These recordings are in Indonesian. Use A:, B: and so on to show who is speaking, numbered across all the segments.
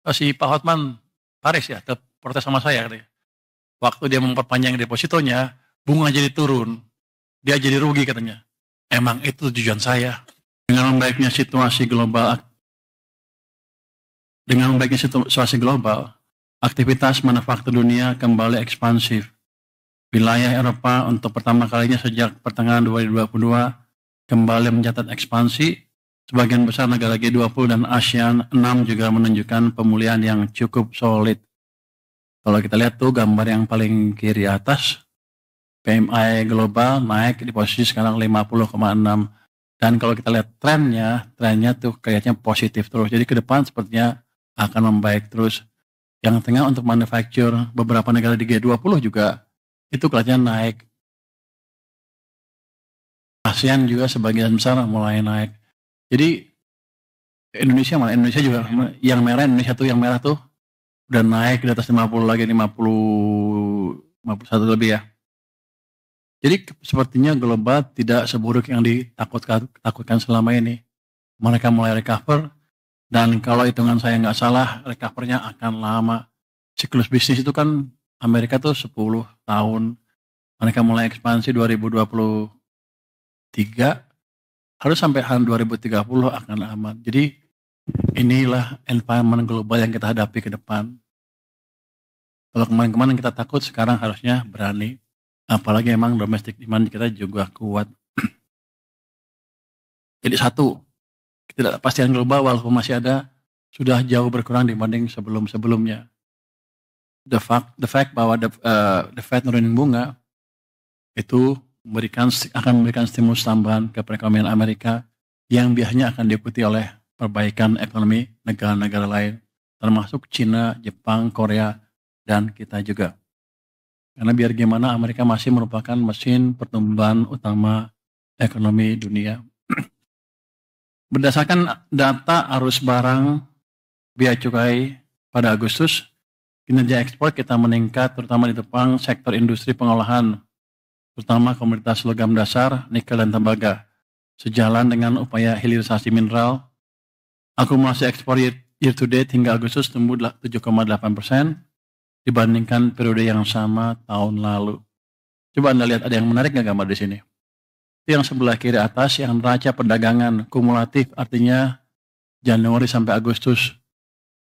A: Si Pak Hotman Paris ya, protes sama saya katanya. Waktu dia memperpanjang depositonya, bunga jadi turun. Dia jadi rugi katanya. Emang itu tujuan saya. Dengan membaiknya situasi global, aktivitas manufaktur dunia kembali ekspansif. Wilayah Eropa untuk pertama kalinya sejak pertengahan 2022 kembali mencatat ekspansi. Sebagian besar negara G20 dan ASEAN 6 juga menunjukkan pemulihan yang cukup solid. Kalau kita lihat tuh gambar yang paling kiri atas, PMI global naik di posisi sekarang 50,6. Dan kalau kita lihat trennya tuh kayaknya positif terus. Jadi ke depan sepertinya akan membaik terus. Yang tengah untuk manufacture beberapa negara di G20 juga itu kelihatan naik. ASEAN juga sebagian besar mulai naik. Jadi Indonesia juga yang merah, Indonesia tuh yang merah tuh udah naik di atas 50 lagi, 51 lebih ya. Jadi sepertinya global tidak seburuk yang ditakutkan selama ini. Mereka mulai recover, dan kalau hitungan saya nggak salah, recovernya akan lama. Siklus bisnis itu kan Amerika tuh 10 tahun. Mereka mulai ekspansi 2023, harus sampai 2030 akan aman. Jadi inilah environment global yang kita hadapi ke depan. Kalau kemarin-kemarin kita takut, sekarang harusnya berani. Apalagi emang domestic demand kita juga kuat. Jadi satu, ketidakpastian global walaupun masih ada, sudah jauh berkurang dibanding sebelum-sebelumnya. The fact bahwa the Fed nurunin bunga itu akan memberikan stimulus tambahan ke perekonomian Amerika yang biasanya akan diikuti oleh perbaikan ekonomi negara-negara lain, termasuk Cina, Jepang, Korea, dan kita juga. Karena biar gimana Amerika masih merupakan mesin pertumbuhan utama ekonomi dunia. Berdasarkan data arus barang bea cukai pada Agustus, kinerja ekspor kita meningkat terutama di depan sektor industri pengolahan, terutama komoditas logam dasar, nikel dan tembaga. Sejalan dengan upaya hilirisasi mineral, akumulasi ekspor year to date hingga Agustus tumbuh 7,8% dibandingkan periode yang sama tahun lalu. Coba Anda lihat, ada yang menarik nggak gambar di sini? Itu yang sebelah kiri atas, yang neraca perdagangan kumulatif, artinya Januari sampai Agustus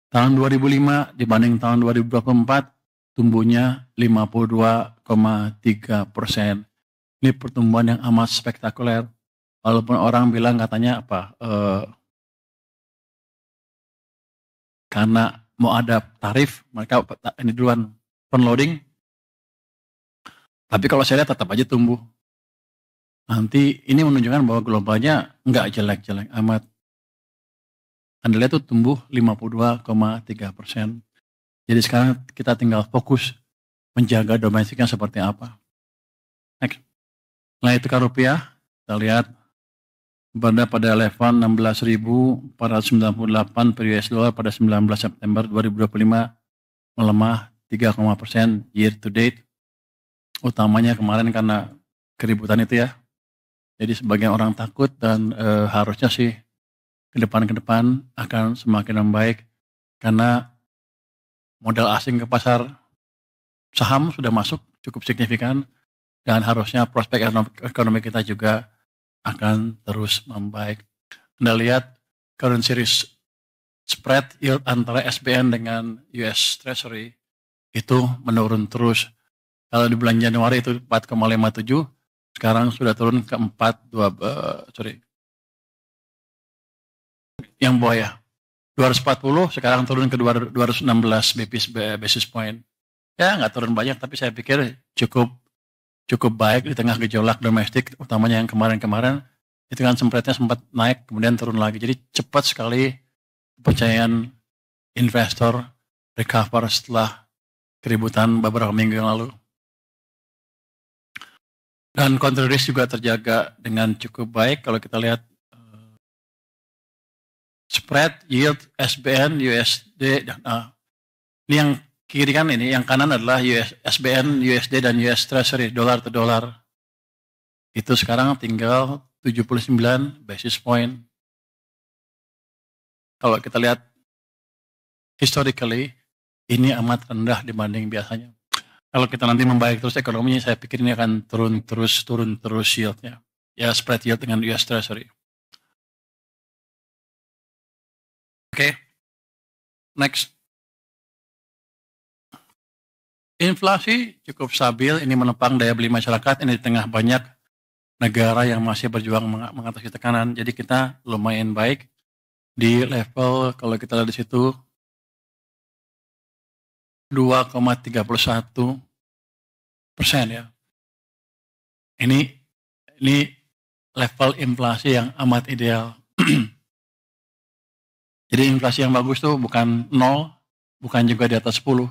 A: tahun 2005 dibanding tahun 2024 tumbuhnya 52,3%. Ini pertumbuhan yang amat spektakuler. Walaupun orang bilang katanya karena mau ada tarif, mereka ini duluan front-loading. Tapi kalau saya lihat tetap aja tumbuh. Nanti ini menunjukkan bahwa globalnya nggak jelek-jelek amat. Anda lihat tuh tumbuh 52,3%. Jadi sekarang kita tinggal fokus menjaga domestiknya seperti apa. Next. Nilai tukar rupiah, kita lihat berada pada level 16.498 per US dollar pada 19 September 2025, melemah 3,% year to date. Utamanya kemarin karena keributan itu ya. Jadi sebagian orang takut, dan harusnya sih ke depan akan semakin membaik karena modal asing ke pasar saham sudah masuk cukup signifikan, dan harusnya prospek ekonomi kita juga akan terus membaik. Anda lihat currency risk spread yield antara SBN dengan US Treasury itu menurun terus. Kalau di bulan Januari itu 4,57, sekarang sudah turun ke 4,2, yang bawah ya, 240, sekarang turun ke 216 basis point. Ya nggak turun banyak, tapi saya pikir cukup baik di tengah gejolak domestik, utamanya yang kemarin-kemarin itu kan spreadnya sempat naik kemudian turun lagi. Jadi cepat sekali kepercayaan investor recover setelah keributan beberapa minggu yang lalu. Dan counter risk juga terjaga dengan cukup baik. Kalau kita lihat spread yield SBN USD, ini yang kiri kan, ini yang kanan adalah SBN USD dan US Treasury dolar to dolar. Itu sekarang tinggal 79 basis point. Kalau kita lihat historically ini amat rendah dibanding biasanya. Kalau kita nanti membaik terus ekonominya, saya pikir ini akan turun terus yieldnya. Ya, spread yield dengan US Treasury. Oke. Next. Inflasi cukup stabil, ini menopang daya beli masyarakat, ini di tengah banyak negara yang masih berjuang mengatasi tekanan. Jadi kita lumayan baik di level, kalau kita lihat di situ, 2,31% ya. Ini level inflasi yang amat ideal. Jadi inflasi yang bagus tuh bukan 0, bukan juga di atas 10.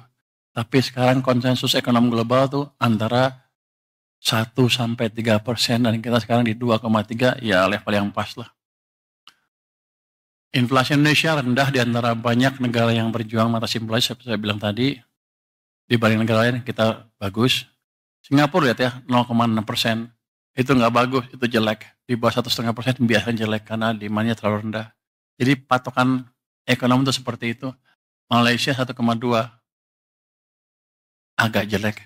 A: Tapi sekarang konsensus ekonomi global tuh antara 1-3%, dan kita sekarang di 2,3, ya level yang pas lah. Inflasi Indonesia rendah di antara banyak negara yang berjuang mengatasi inflasi, seperti saya bilang tadi. Dibanding negara lain kita bagus. Singapura lihat ya, 0,6%. Itu nggak bagus, itu jelek. Di bawah 1,5% biasanya jelek karena demandnya terlalu rendah. Jadi patokan ekonomi itu seperti itu. Malaysia 1,2, agak jelek.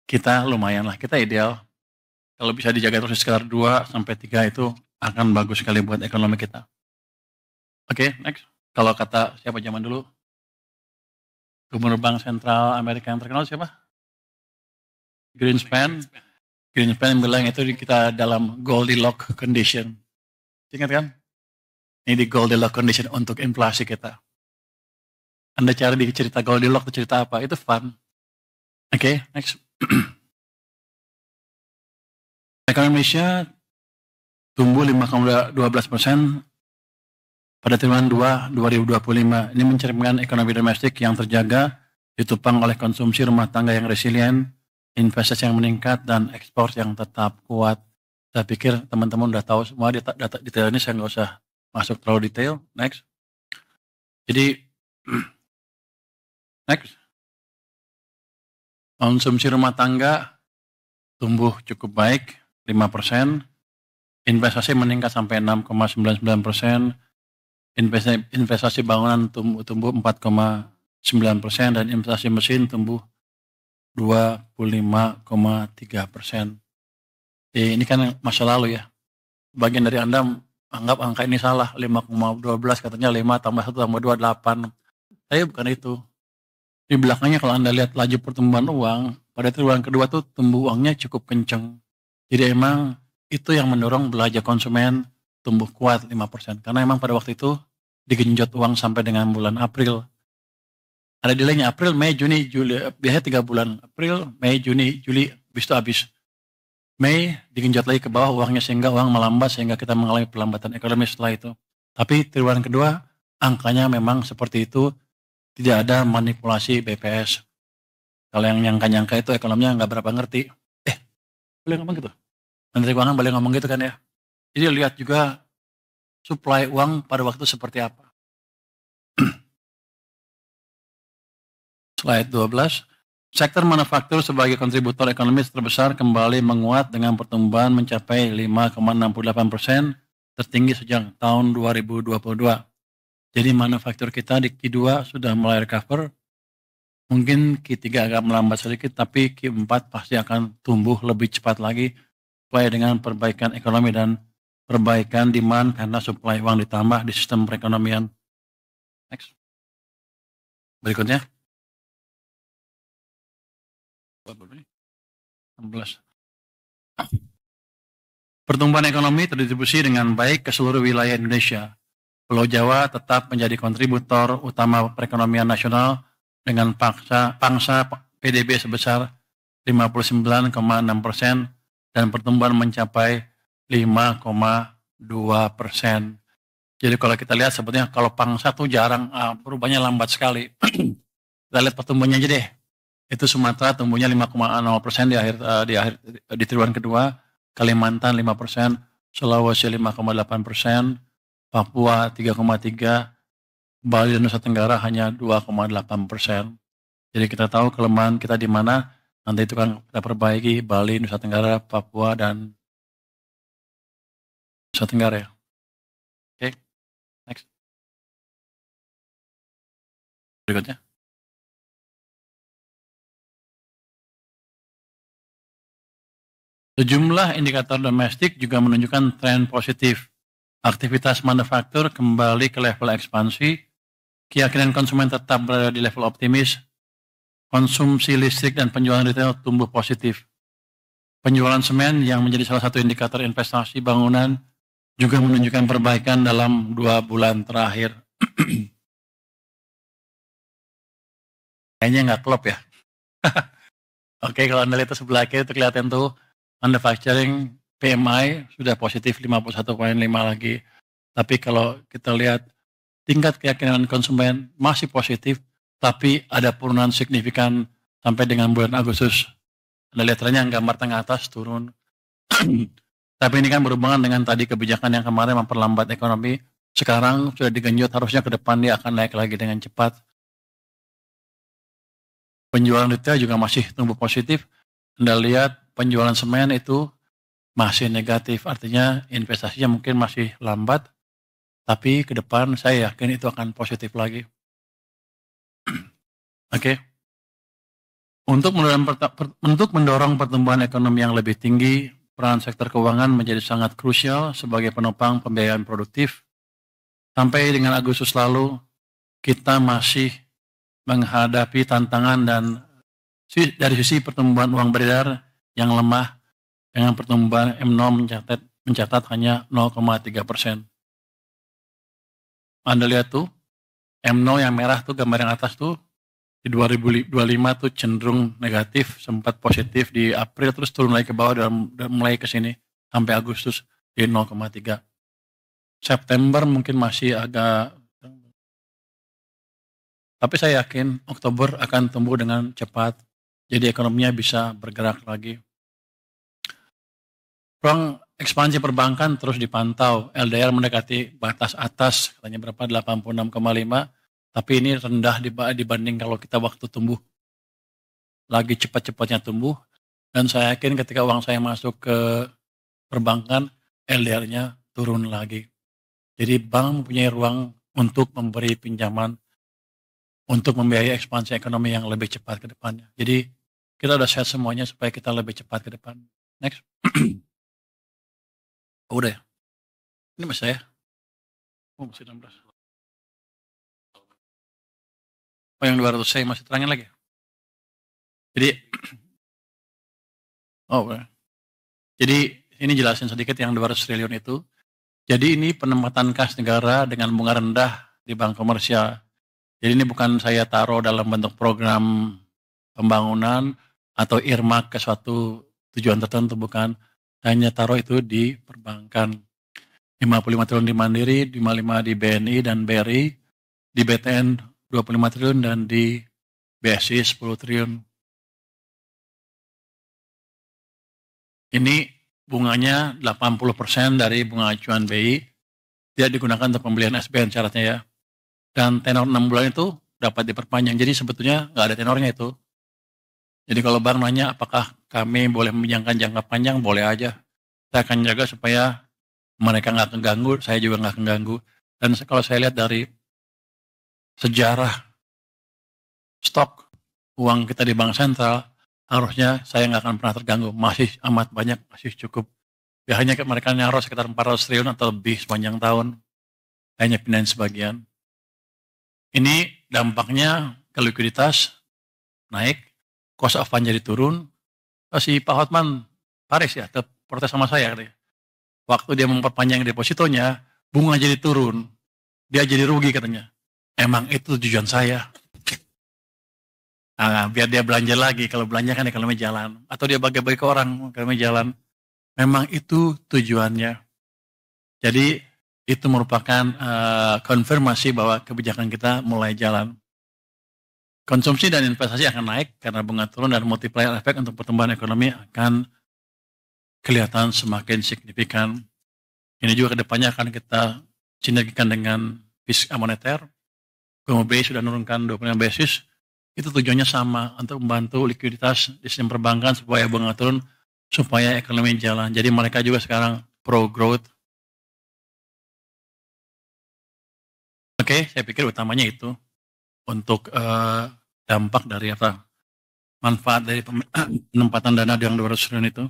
A: Kita lumayan lah, kita ideal. Kalau bisa dijaga terus sekitar 2-3 itu akan bagus sekali buat ekonomi kita. Oke, next. Kalau kata siapa zaman dulu? Gubernur Bank Sentral Amerika yang terkenal siapa? Greenspan. Greenspan bilang itu kita dalam Goldilocks condition. Ingat kan? Ini di Goldilocks condition untuk inflasi kita. Anda cari di cerita Goldilocks itu cerita apa? Itu fun. Oke, next. Ekonomi Indonesia tumbuh 5,12% pada triwulan 2 2025. Ini mencerminkan ekonomi domestik yang terjaga, ditopang oleh konsumsi rumah tangga yang resilient, investasi yang meningkat, dan ekspor yang tetap kuat. Saya pikir teman-teman udah tahu semua data detail ini, saya nggak usah masuk terlalu detail. Next. Jadi, next. Konsumsi rumah tangga tumbuh cukup baik, 5%. Investasi meningkat sampai 6,99%. Investasi bangunan tumbuh 4,9%, dan investasi mesin tumbuh 25,3%. Ini kan masa lalu ya. Bagian dari Anda anggap angka ini salah, 5,12 katanya 5 tambah 1 tambah 2, 8. Tapi bukan itu. Di belakangnya kalau Anda lihat laju pertumbuhan uang, pada triwulan kedua tuh tumbuh uangnya cukup kenceng. Jadi emang itu yang mendorong belanja konsumen tumbuh kuat 5%. Karena emang pada waktu itu digenjot uang sampai dengan bulan April. Ada delaynya April, Mei, Juni, Juli. Biasanya 3 bulan. April, Mei, Juni, Juli, habis. Mei digenjot lagi ke bawah uangnya sehingga uang melambat, sehingga kita mengalami perlambatan ekonomi setelah itu. Tapi triwulan kedua angkanya memang seperti itu, tidak ada manipulasi BPS. Kalau yang nyangka-nyangka itu ekonominya nggak berapa ngerti. Boleh ngomong gitu? Menteri Keuangan boleh ngomong gitu kan ya? Jadi lihat juga supply uang pada waktu seperti apa. Slide 12. Sektor manufaktur sebagai kontributor ekonomi terbesar kembali menguat dengan pertumbuhan mencapai 5,68%, tertinggi sejak tahun 2022. Jadi manufaktur kita di Q2 sudah mulai recover. Mungkin Q3 agak melambat sedikit, tapi Q4 pasti akan tumbuh lebih cepat lagi sesuai dengan perbaikan ekonomi dan perbaikan demand karena supply uang ditambah di sistem perekonomian. Next. Berikutnya. 16. Pertumbuhan ekonomi terdistribusi dengan baik ke seluruh wilayah Indonesia. Pulau Jawa tetap menjadi kontributor utama perekonomian nasional dengan pangsa PDB sebesar 59,6% dan pertumbuhan mencapai 5,2%. Jadi kalau kita lihat sebetulnya kalau pangsa tuh jarang, perubahannya lambat sekali. Kita lihat pertumbuhannya aja deh. Itu Sumatera tumbuhnya 5,0% di triwulan kedua, Kalimantan 5%, Sulawesi 5,8%, Papua 3,3%, Bali dan Nusa Tenggara hanya 2,8%. Jadi kita tahu kelemahan kita di mana, nanti itu kan kita perbaiki Bali, Nusa Tenggara, Papua, dan Nusa Tenggara ya. Oke, next. Berikutnya. Sejumlah indikator domestik juga menunjukkan tren positif. Aktivitas manufaktur kembali ke level ekspansi, keyakinan konsumen tetap berada di level optimis, konsumsi listrik dan penjualan retail tumbuh positif. Penjualan semen yang menjadi salah satu indikator investasi bangunan juga menunjukkan perbaikan dalam 2 bulan terakhir. Kayaknya nggak klop ya. Oke, kalau Anda lihat sebelah kiri itu kelihatan tuh manufacturing PMI sudah positif 51,5 lagi. Tapi kalau kita lihat tingkat keyakinan konsumen masih positif, tapi ada penurunan signifikan sampai dengan bulan Agustus. Anda lihat trennya gambar tengah atas turun. Tapi ini kan berhubungan dengan tadi kebijakan yang kemarin memperlambat ekonomi. Sekarang sudah digenjot, harusnya ke depan dia akan naik lagi dengan cepat. Penjualan retail juga masih tumbuh positif. Anda lihat penjualan semen itu masih negatif, artinya investasinya mungkin masih lambat, tapi ke depan saya yakin itu akan positif lagi. Oke. Untuk mendorong pertumbuhan ekonomi yang lebih tinggi, peran sektor keuangan menjadi sangat krusial sebagai penopang pembiayaan produktif. Sampai dengan Agustus lalu, kita masih menghadapi tantangan dan dari sisi pertumbuhan uang beredar yang lemah, dengan pertumbuhan M0 mencatat hanya 0,3%. Anda lihat tuh, M0 yang merah tuh gambar yang atas tuh, di 2025 tuh cenderung negatif, sempat positif di April, terus turun lagi ke bawah dan mulai ke sini sampai Agustus di 0,3. September mungkin masih agak, tapi saya yakin Oktober akan tumbuh dengan cepat, jadi ekonominya bisa bergerak lagi. Ruang ekspansi perbankan terus dipantau, LDR mendekati batas atas, katanya berapa, 86,5, tapi ini rendah dibanding kalau kita waktu tumbuh. Lagi cepat-cepatnya tumbuh, dan saya yakin ketika uang saya masuk ke perbankan, LDR-nya turun lagi. Jadi bank mempunyai ruang untuk memberi pinjaman, untuk membiayai ekspansi ekonomi yang lebih cepat ke depannya. Jadi kita udah set semuanya supaya kita lebih cepat ke depan. Next. Oh, udah ya? Ini masih saya? Oh, masih 16. Oh, yang 200 saya masih terangin lagi. Jadi, oh, jadi ini jelasin sedikit yang 200 triliun itu. Jadi ini penempatan kas negara dengan bunga rendah di bank komersial. Jadi ini bukan saya taruh dalam bentuk program pembangunan atau earmark ke suatu tujuan tertentu, bukan. Hanya taruh itu di perbankan. 55 triliun di Mandiri, 55 di BNI dan BRI, di BTN 25 triliun dan di BSI 10 triliun. Ini bunganya 80% dari bunga acuan BI, tidak digunakan untuk pembelian SBN syaratnya ya. Dan tenor 6 bulan itu dapat diperpanjang, jadi sebetulnya nggak ada tenornya itu. Jadi kalau bank nanya apakah kami boleh meminjamkan jangka panjang, boleh aja. Saya akan jaga supaya mereka nggak keganggu, saya juga nggak keganggu. Dan kalau saya lihat dari sejarah stok uang kita di bank sentral, harusnya saya nggak akan pernah terganggu, masih amat banyak, masih cukup. Ya hanya mereka nyaruh sekitar 400 triliun atau lebih sepanjang tahun, hanya pindahin sebagian. Ini dampaknya ke likuiditas naik, cost of fund jadi turun. Si Pak Hotman Paris ya, protes sama saya katanya. Waktu dia memperpanjang depositonya, bunga jadi turun. Dia jadi rugi katanya. Emang itu tujuan saya. Nah, biar dia belanja lagi. Kalau belanja kan ekonomi jalan. Atau dia bagi-bagi ke orang, ekonomi jalan. Memang itu tujuannya. Jadi itu merupakan konfirmasi bahwa kebijakan kita mulai jalan. Konsumsi dan investasi akan naik karena bunga turun dan multiplier effect untuk pertumbuhan ekonomi akan kelihatan semakin signifikan. Ini juga kedepannya akan kita sinergikan dengan fiskal moneter. BI sudah menurunkan 25 basis. Itu tujuannya sama, untuk membantu likuiditas di sistem perbankan supaya bunga turun, supaya ekonomi jalan. Jadi mereka juga sekarang pro growth. Oke, saya pikir utamanya itu. untuk dampak dari manfaat dari penempatan dana yang 200 triliun itu.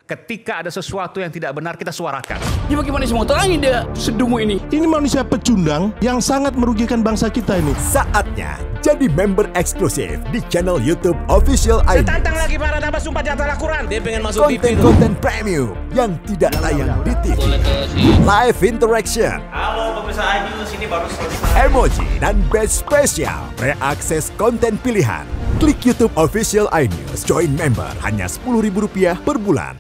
B: Ketika ada sesuatu yang tidak benar, kita suarakan.
C: Ya bagaimana semua terangin dia sedungu ini?
D: Ini manusia pecundang yang sangat merugikan bangsa kita ini.
E: Saatnya jadi member eksklusif di channel YouTube Official iNews.
B: Tantang lagi para tambah sumpah di atas Al-Quran. Dia pengen masuk TV.
E: Konten premium yang tidak tayang di TV. Live interaction.
F: Halo pemirsa iNews, ini baru selesai.
E: Emoji dan badge spesial. Reakses konten pilihan. Klik YouTube Official iNews. Join member hanya Rp10.000 per bulan.